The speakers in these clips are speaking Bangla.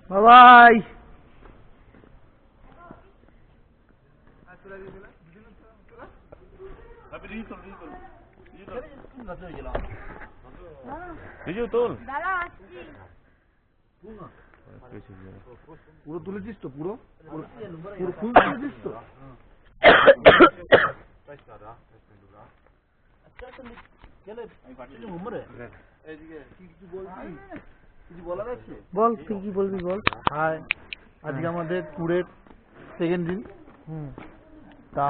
বাই। পুরো তুলেছিস তো? পুরো পুরো ফুল তুলেছিস তো? বল, তুই কি বলবি বল। হাই, আজকে আমাদের ট্যুরের সেকেন্ড দিন। তা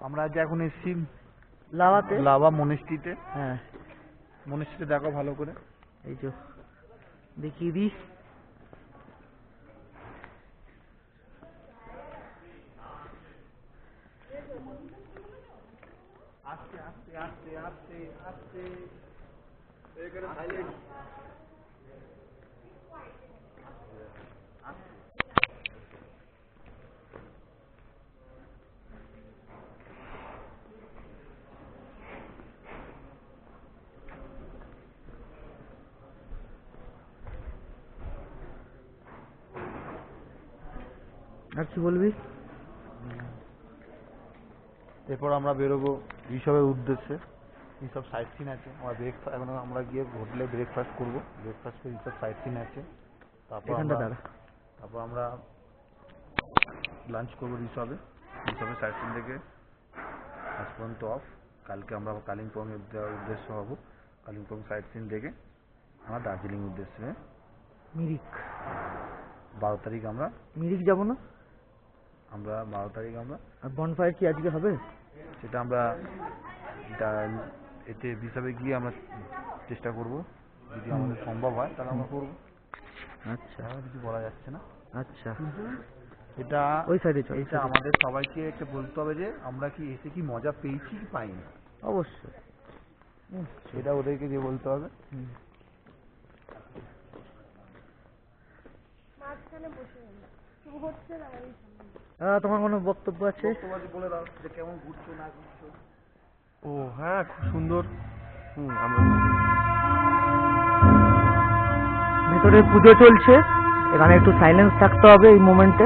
আমরা আজ এখন এসেছি লাভাতে, লাভা মনেস্ট্রিতে। হ্যাঁ মনেস্ট্রিতে দেখো ভালো করে, এই যে দেখিয়ে দিস। আস্তে আস্তে আস্তে আস্তে আস্তে এখানে সাইলেন্ট। আর কি বলবি? এরপর আমরা বেরোবো ঋষভের উদ্দেশ্যে। ঋষভ সাইট সিন আছে, আমরা ব্রেকফাস্ট, এখন আমরা গিয়ে হোটেলে ব্রেকফাস্ট করবো। ব্রেকফাস্ট করে ঋষভ সাইট সিন আছে, তারপর আমরা লাঞ্চ করবো ঋষভের সাইট সিন থেকে আজ পর্যন্ত অফ। কালকে আমরা কালিম্পং এর যাওয়ার উদ্দেশ্য হব। কালিম্পং সাইট সিন দেখে আমরা দার্জিলিং উদ্দেশ্যে মিরিক 12 তারিখ আমরা মিরিক যাবো না? আমরা 12 তারিখ আমরা। আর বনফায়ার কি আজকে হবে? সেটা আমরা এতে হিসাবে গিয়ে আমরা চেষ্টা করব, যদি আমাদের সম্ভব হয় তাহলে আমরা করবো। আচ্ছা, কিছু বলা যাচ্ছে না। আচ্ছা, এটা ওই সাইডে চল। এটা আমাদের সবাইকে একটা বলতে হবে যে আমরা কি এসে কি মজা পেয়েছি কি পাইনি। অবশ্যই সেটা ওদেরকে দিয়ে বলতে হবে। তোমার কোনো বক্তব্য আছে? বলে দাও যে কেমন ঘুরছো না ঘুরছো। ও হ্যাঁ, খুব সুন্দর। আমরা ভেতরে পুজো চলছে, এখানে একটু সাইলেন্স থাকতে হবে এই মোমেন্টে।